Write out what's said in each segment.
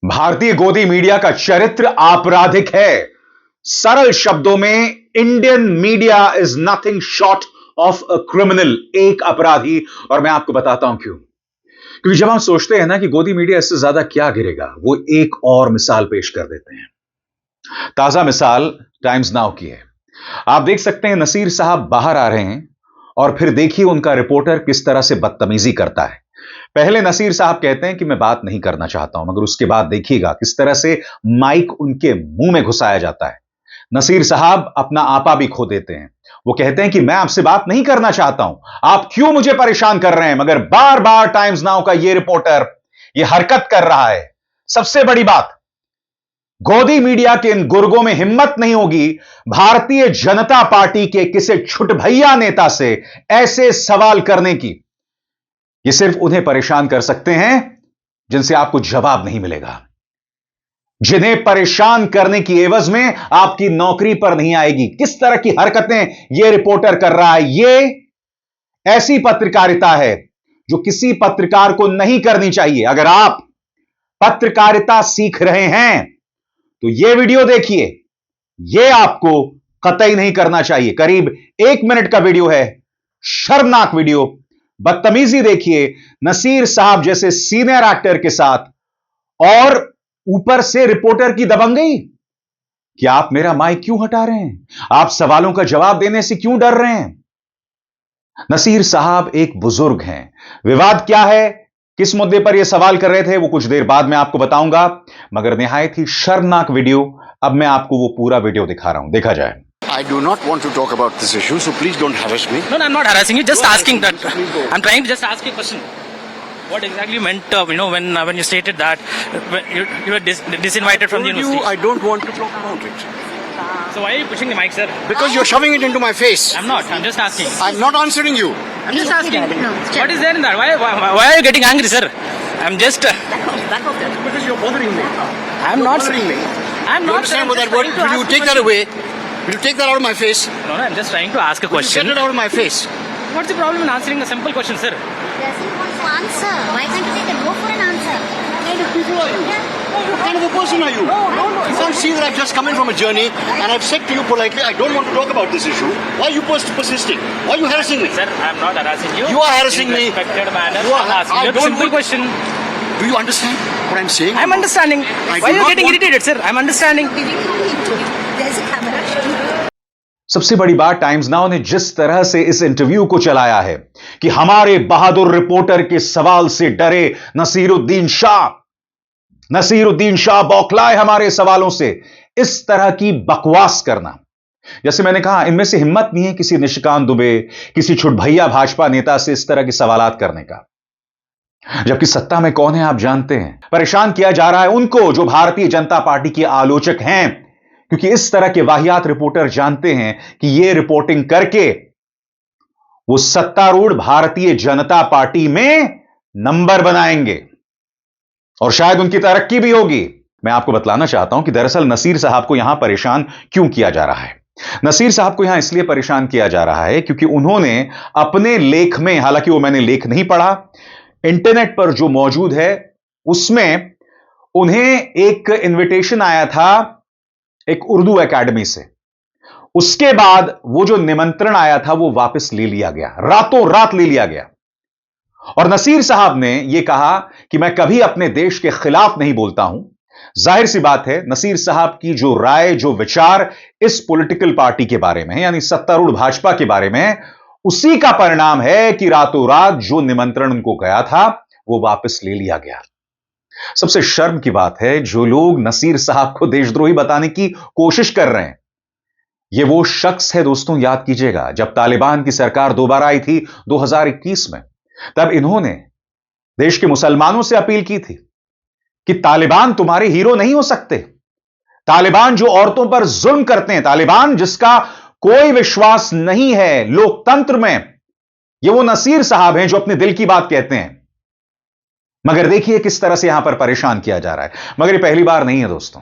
भारतीय गोदी मीडिया का चरित्र आपराधिक है। सरल शब्दों में, Indian media is nothing short of a criminal, एक अपराधी। और मैं आपको बताता हूं क्यों। क्योंकि जब हम सोचते हैं ना कि गोदी मीडिया इससे ज्यादा क्या गिरेगा, वो एक और मिसाल पेश कर देते हैं। ताजा मिसाल टाइम्स नाउ की है। आप देख सकते हैं नसीर साहब बाहर आ रहे हैं और फिर देखिए उनका रिपोर्टर किस तरह से बदतमीजी करता है। पहले नसीर साहब कहते हैं कि मैं बात नहीं करना चाहता हूं, मगर उसके बाद देखिएगा किस तरह से माइक उनके मुंह में घुसाया जाता है। नसीर साहब अपना आपा भी खो देते हैं। वो कहते हैं कि मैं आपसे बात नहीं करना चाहता हूं, आप क्यों मुझे परेशान कर रहे हैं। मगर बार बार टाइम्स नाउ का ये रिपोर्टर ये हरकत कर रहा है। सबसे बड़ी बात, गोदी मीडिया के इन गुर्गों में हिम्मत नहीं होगी भारतीय जनता पार्टी के किसी छुटभैया नेता से ऐसे सवाल करने की। ये सिर्फ उन्हें परेशान कर सकते हैं जिनसे आपको जवाब नहीं मिलेगा, जिन्हें परेशान करने की एवज में आपकी नौकरी पर नहीं आएगी। किस तरह की हरकतें यह रिपोर्टर कर रहा है, यह ऐसी पत्रकारिता है जो किसी पत्रकार को नहीं करनी चाहिए। अगर आप पत्रकारिता सीख रहे हैं तो यह वीडियो देखिए, यह आपको कतई नहीं करना चाहिए। करीब 1 मिनट का वीडियो है, शर्मनाक वीडियो। बदतमीजी देखिए नसीर साहब जैसे सीनियर एक्टर के साथ, और ऊपर से रिपोर्टर की दबंगई कि आप मेरा माइक क्यों हटा रहे हैं, आप सवालों का जवाब देने से क्यों डर रहे हैं। नसीर साहब एक बुजुर्ग हैं। विवाद क्या है, किस मुद्दे पर यह सवाल कर रहे थे, वो कुछ देर बाद मैं आपको बताऊंगा। मगर निहायत ही शर्मनाक वीडियो। अब मैं आपको वो पूरा वीडियो दिखा रहा हूं, देखा जाए। I do not want to talk about this issue, so please don't harass me. No, I'm not harassing you. Just asking that. I'm trying to just ask you a question. What exactly you meant, when you stated that you were disinvited from the university? I don't want to talk about it. So why are you pushing the mic, sir? Because you're shoving it into my face. I'm not. I'm just asking. I'm not answering you. I'm just asking. No, what is there in that? Why are you getting angry, sir? I'm just. Back off that. Because you're bothering me. I'm not bothering me. I'm You not. understand what that word? Will you take that away? Will you take that out of my face? No, I'm just trying to ask a Will you question. get it out of my face? What's the problem in answering a simple question, sir? Doesn't want to answer. Why can't you take a go for an answer? What kind of people are you? What kind of a person are you? No. You can't see that I've just come in from a journey and I've said to you politely, I don't want to talk about this issue. Why are you persisting? Why are you harassing me? Sir, I'm not harassing you. You are harassing me. In respected manner. You are- I'm asking I you a don't simple want- question. Do you understand what I'm saying? I'm understanding. I Why do are you not getting want- irritated, sir? I'm understanding. There's a camera. सबसे बड़ी बात, times now ने जिस तरह से इस interview को चलाया है कि हमारे बहादुर रिपोर्टर के सवाल से डरे नसीरुद्दीन शाह बौखलाए हमारे सवालों से। इस तरह की बकवास करना, जैसे मैंने कहा, इनमें से हिम्मत नहीं है किसी निशिकांत दुबे, किसी छुटभैया भाजपा नेता से इस तरह के सवालात करने का। जबकि सत्ता में कौन है आप जानते हैं। परेशान किया जा रहा है उनको जो भारतीय जनता पार्टी के आलोचक हैं, क्योंकि इस तरह के वाहियात रिपोर्टर जानते हैं कि यह रिपोर्टिंग करके वो सत्तारूढ़ भारतीय जनता पार्टी में नंबर बनाएंगे और शायद उनकी तरक्की भी होगी। मैं आपको बतलाना चाहता हूं कि दरअसल नसीर साहब को यहां परेशान क्यों किया जा रहा है। नसीर साहब को यहां इसलिए परेशान किया जा रहा है क्योंकि उन्होंने अपने लेख में, हालांकि वो मैंने लेख नहीं पढ़ा, इंटरनेट पर जो मौजूद है उसमें उन्हें एक इनविटेशन आया था एक उर्दू एकेडमी से। उसके बाद वो जो निमंत्रण आया था वो वापस ले लिया गया, रातों रात ले लिया गया। और नसीर साहब ने यह कहा कि मैं कभी अपने देश के खिलाफ नहीं बोलता हूं। जाहिर सी बात है, नसीर साहब की जो राय, जो विचार इस पॉलिटिकल पार्टी के बारे में है, यानी सत्तारूढ़ भाजपा के बारे में, उसी का परिणाम है कि रातों रात जो निमंत्रण उनको गया था वो वापस ले लिया गया। सबसे शर्म की बात है, जो लोग नसीर साहब को देशद्रोही बताने की कोशिश कर रहे हैं, यह वो शख्स है दोस्तों, याद कीजिएगा, जब तालिबान की सरकार दोबारा आई थी 2021 में, तब इन्होंने देश के मुसलमानों से अपील की थी कि तालिबान तुम्हारे हीरो नहीं हो सकते। तालिबान जो औरतों पर जुल्म करते हैं, तालिबान जिसका कोई विश्वास नहीं है लोकतंत्र में, ये वो नसीर साहब हैं जो अपने दिल की बात कहते हैं। मगर देखिए किस तरह से यहां पर परेशान किया जा रहा है। मगर ये पहली बार नहीं है दोस्तों।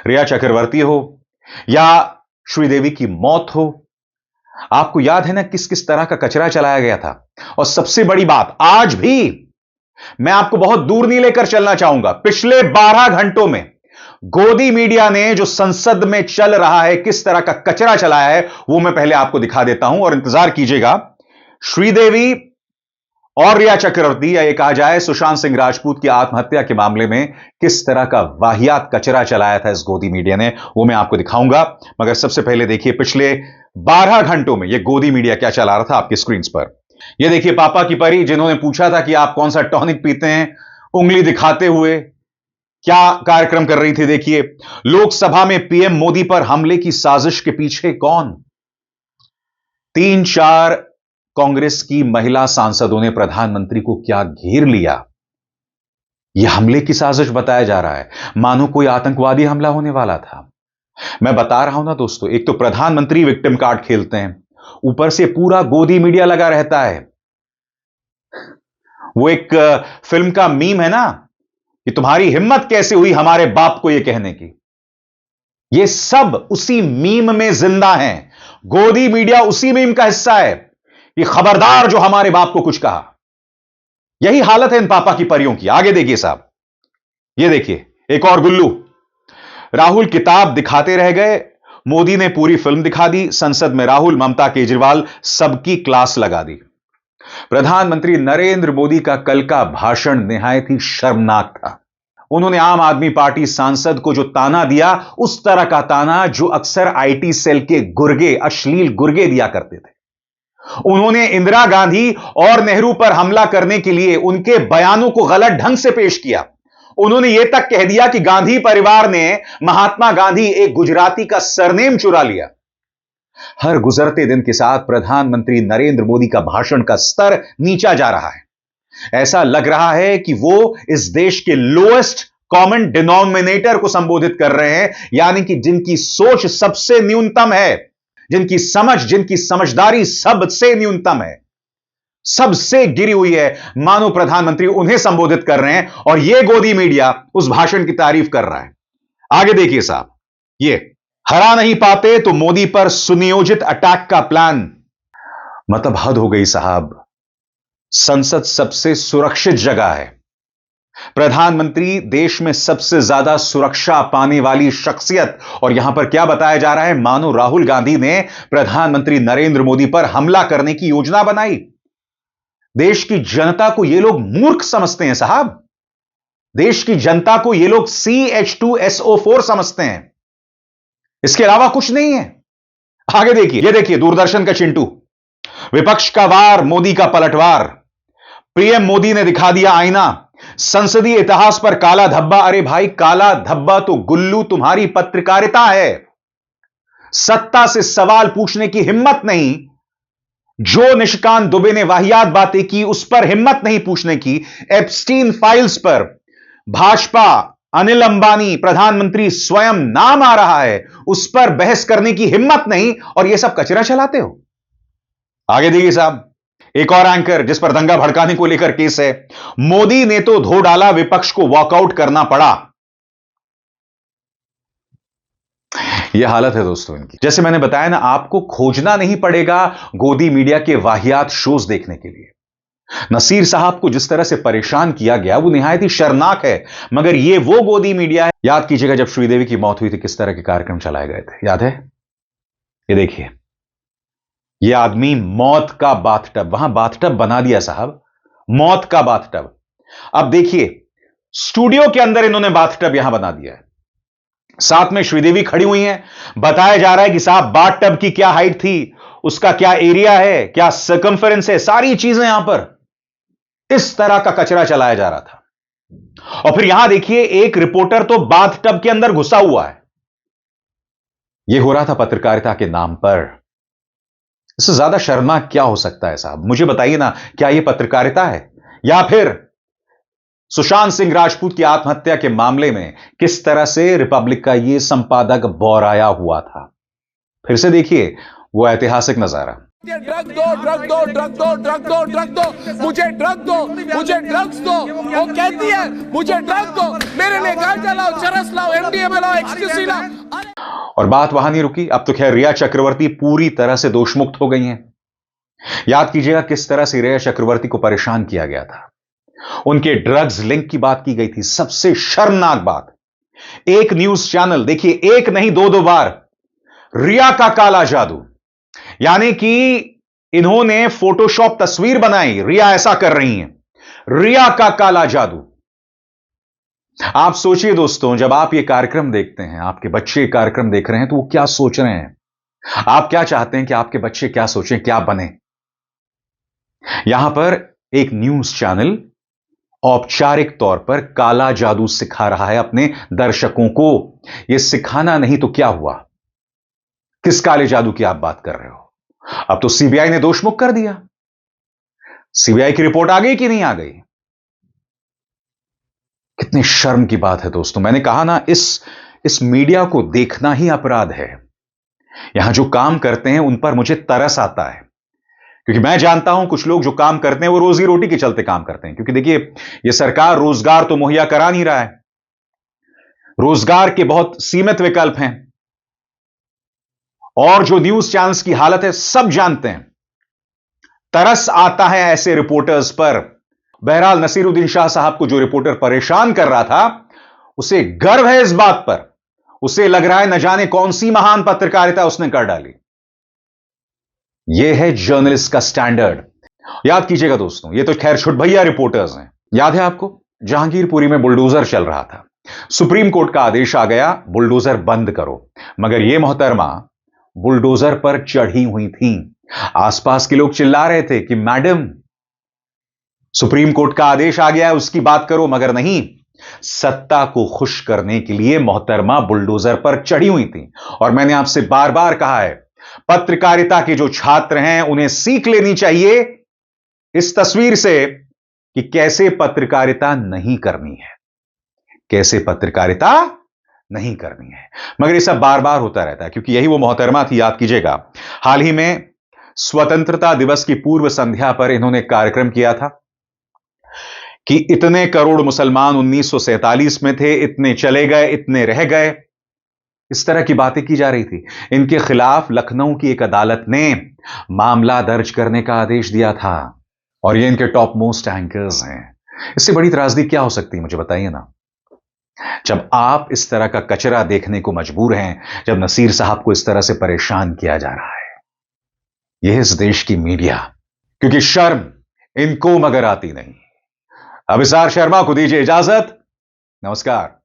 रिया चक्रवर्ती हो या श्रीदेवी की मौत हो, आपको याद है ना किस किस तरह का कचरा चलाया गया था। और सबसे बड़ी बात, आज भी मैं आपको बहुत दूर नहीं लेकर चलना चाहूंगा। पिछले 12 घंटों में गोदी मीडिया ने जो संसद में चल रहा है, किस तरह का कचरा चलाया है, वो मैं पहले आपको दिखा देता हूं और इंतजार कीजिएगा। श्रीदेवी और रिया चक्रवर्ती, या ये कहा जाए सुशांत सिंह राजपूत की आत्महत्या के मामले में किस तरह का वाहियात कचरा चलाया था इस गोदी मीडिया ने, वो मैं आपको दिखाऊंगा। मगर सबसे पहले देखिए पिछले 12 घंटों में यह गोदी मीडिया क्या चला रहा था आपकी स्क्रीन पर। यह देखिए पापा की परी, जिन्होंने पूछा था कि आप कौन सा टॉनिक पीते हैं, उंगली दिखाते हुए क्या कार्यक्रम कर रही थी। देखिए, लोकसभा में पीएम मोदी पर हमले की साजिश के पीछे कौन? 3-4 कांग्रेस की महिला सांसदों ने प्रधानमंत्री को क्या घेर लिया। यह हमले की साजिश बताया जा रहा है, मानो कोई आतंकवादी हमला होने वाला था। मैं बता रहा हूं ना दोस्तों, एक तो प्रधानमंत्री विक्टिम कार्ड खेलते हैं, ऊपर से पूरा गोदी मीडिया लगा रहता है। वो एक फिल्म का मीम है ना कि तुम्हारी हिम्मत कैसे हुई हमारे बाप को यह कहने की। ये सब उसी मीम में जिंदा हैं। गोदी मीडिया उसी मीम का हिस्सा है कि खबरदार जो हमारे बाप को कुछ कहा। यही हालत है इन पापा की परियों की। आगे देखिए साहब, ये देखिए एक और गुल्लू। राहुल किताब दिखाते रह गए, मोदी ने पूरी फिल्म दिखा दी। संसद में राहुल, ममता, केजरीवाल सबकी क्लास लगा दी। प्रधानमंत्री नरेंद्र मोदी का कल का भाषण निहायत ही शर्मनाक था। उन्होंने आम आदमी पार्टी सांसद को जो ताना दिया, उस तरह का ताना जो अक्सर आईटी सेल के गुर्गे, अश्लील गुर्गे दिया करते थे। उन्होंने इंदिरा गांधी और नेहरू पर हमला करने के लिए उनके बयानों को गलत ढंग से पेश किया। उन्होंने यह तक कह दिया कि गांधी परिवार ने महात्मा गांधी एक गुजराती का सरनेम चुरा लिया। हर गुजरते दिन के साथ प्रधानमंत्री नरेंद्र मोदी का भाषण का स्तर नीचा जा रहा है। ऐसा लग रहा है कि वो इस देश के लोएस्ट कॉमन डिनोमिनेटर को संबोधित कर रहे हैं, यानी कि जिनकी सोच सबसे न्यूनतम है, जिनकी समझ, जिनकी समझदारी सबसे न्यूनतम है, सबसे गिरी हुई है, मानो प्रधानमंत्री उन्हें संबोधित कर रहे हैं और यह गोदी मीडिया उस भाषण की तारीफ कर रहा है। आगे देखिए साहब, ये हरा नहीं पाते तो मोदी पर सुनियोजित अटैक का प्लान। मतलब हद हो गई साहब। संसद सबसे सुरक्षित जगह है, प्रधानमंत्री देश में सबसे ज्यादा सुरक्षा पाने वाली शख्सियत, और यहां पर क्या बताया जा रहा है, मानो राहुल गांधी ने प्रधानमंत्री नरेंद्र मोदी पर हमला करने की योजना बनाई। देश की जनता को यह लोग मूर्ख समझते हैं साहब। देश की जनता को यह लोग CH2SO4 समझते हैं, इसके अलावा कुछ नहीं है। आगे देखिए, यह देखिए दूरदर्शन का चिंटू। विपक्ष का वार, मोदी का पलटवार। पीएम मोदी ने दिखा दिया आईना, संसदीय इतिहास पर काला धब्बा। अरे भाई, काला धब्बा तो गुल्लू तुम्हारी पत्रकारिता है। सत्ता से सवाल पूछने की हिम्मत नहीं। जो निशिकांत दुबे ने वाहियात बातें की, उस पर हिम्मत नहीं पूछने की। एप्स्टीन फाइल्स पर भाजपा, अनिल अंबानी, प्रधानमंत्री स्वयं नाम आ रहा है, उस पर बहस करने की हिम्मत नहीं, और यह सब कचरा चलाते हो। आगे देखिए साहब, एक और एंकर जिस पर दंगा भड़काने को लेकर केस है। मोदी ने तो धो डाला, विपक्ष को वॉकआउट करना पड़ा। यह हालत है दोस्तों इनकी। जैसे मैंने बताया ना, आपको खोजना नहीं पड़ेगा गोदी मीडिया के वाहियात शोज देखने के लिए। नसीर साहब को जिस तरह से परेशान किया गया वो निहायत ही शर्मनाक है, मगर यह वो गोदी मीडिया है। याद कीजिएगा जब श्रीदेवी की मौत हुई थी, किस तरह के कार्यक्रम चलाए गए थे, याद है? ये देखिए, यह आदमी मौत का बाथटब, वहां बाथटब बना दिया साहब, मौत का बाथटब। अब देखिए, स्टूडियो के अंदर इन्होंने बाथटब यहां बना दिया है, साथ में श्रीदेवी खड़ी हुई हैं। बताया जा रहा है कि साहब बाथटब की क्या हाइट थी, उसका क्या एरिया है, क्या सर्कमफेरेंस है, सारी चीजें यहां पर इस तरह का कचरा चलाया जा रहा था। और फिर यहां देखिए, एक रिपोर्टर तो बाथटब के अंदर घुसा हुआ है। यह हो रहा था पत्रकारिता के नाम पर। इससे ज्यादा शर्मनाक क्या हो सकता है साहब? मुझे बताइए ना, क्या यह पत्रकारिता है, या फिर सुशांत सिंह राजपूत की आत्महत्या के मामले में किस तरह से रिपब्लिक का यह संपादक बौराया हुआ था? फिर से देखिए वो ऐतिहासिक नजारा। ड्रग दो, ड्रग दो, ड्रग दो, ड्रग दो, ड्रग दो, मुझे ड्रग दो, मुझे ड्रग्स दो। वो कहती है मुझे ड्रग दो, मेरे लिए गांजा लाओ, चरस लाओ, MDMA लाओ, एक्सटेसी लाओ। और बात वहां नहीं रुकी। अब तो खैर रिया चक्रवर्ती पूरी तरह से दोषमुक्त हो गई हैं। याद कीजिएगा किस तरह से रिया चक्रवर्ती को परेशान किया गया था। उनके ड्रग्स लिंक की बात की गई थी। सबसे शर्मनाक बात, एक न्यूज चैनल, देखिए एक नहीं दो बार, रिया का काला जादू, यानी कि इन्होंने फोटोशॉप तस्वीर बनाई, रिया ऐसा कर रही हैं, रिया का काला जादू। आप सोचिए दोस्तों, जब आप ये कार्यक्रम देखते हैं, आपके बच्चे ये कार्यक्रम देख रहे हैं, तो वो क्या सोच रहे हैं? आप क्या चाहते हैं कि आपके बच्चे क्या सोचें, क्या बने? यहां पर एक न्यूज चैनल औपचारिक तौर पर काला जादू सिखा रहा है अपने दर्शकों को। यह सिखाना नहीं तो क्या हुआ? किस काले जादू की आप बात कर रहे हो? अब तो सीबीआई ने दोषमुक्त कर दिया। सीबीआई की रिपोर्ट आ गई कि नहीं आ गई? कितनी शर्म की बात है दोस्तों। मैंने कहा ना, इस मीडिया को देखना ही अपराध है। यहां जो काम करते हैं उन पर मुझे तरस आता है, क्योंकि मैं जानता हूं कुछ लोग जो काम करते हैं वो रोजी रोटी के चलते काम करते हैं। क्योंकि देखिए, ये सरकार रोजगार तो मुहैया करा नहीं रहा है, रोजगार के बहुत सीमित विकल्प हैं, और जो न्यूज चैनल्स की हालत है सब जानते हैं। तरस आता है ऐसे रिपोर्टर्स पर। बहरहाल नसीरुद्दीन शाह साहब को जो रिपोर्टर परेशान कर रहा था, उसे गर्व है इस बात पर, उसे लग रहा है न जाने कौन सी महान पत्रकारिता उसने कर डाली। यह है जर्नलिस्ट का स्टैंडर्ड। याद कीजिएगा दोस्तों, ये तो खैर छुटभैया रिपोर्टर्स हैं। याद है आपको, जहांगीरपुरी में बुलडोजर चल रहा था, सुप्रीम कोर्ट का आदेश आ गया, बुलडोजर बंद करो। मगर यह मोहतरमा बुलडोजर पर चढ़ी हुई थी। आसपास के लोग चिल्ला रहे थे कि मैडम, सुप्रीम कोर्ट का आदेश आ गया है, उसकी बात करो। मगर नहीं, सत्ता को खुश करने के लिए मोहतरमा बुलडोजर पर चढ़ी हुई थी। और मैंने आपसे बार बार कहा है, पत्रकारिता के जो छात्र हैं उन्हें सीख लेनी चाहिए इस तस्वीर से कि कैसे पत्रकारिता नहीं करनी है, कैसे पत्रकारिता नहीं करनी है। मगर ये सब बार बार होता रहता है, क्योंकि यही वो मोहतरमा थी। याद कीजिएगा, हाल ही में स्वतंत्रता दिवस की पूर्व संध्या पर इन्होंने कार्यक्रम किया था कि इतने करोड़ मुसलमान 1947 में थे, इतने चले गए, इतने रह गए, इस तरह की बातें की जा रही थी। इनके खिलाफ लखनऊ की एक अदालत ने मामला दर्ज करने का आदेश दिया था, और ये इनके टॉप मोस्ट एंकर्स हैं। इससे बड़ी त्रासदी क्या हो सकती है, मुझे बताइए ना। जब आप इस तरह का कचरा देखने को मजबूर हैं, जब नसीर साहब को इस तरह से परेशान किया जा रहा है, यह इस देश की मीडिया, क्योंकि शर्म इनको मगर आती नहीं। अभिसार शर्मा को दीजिए इजाजत। नमस्कार।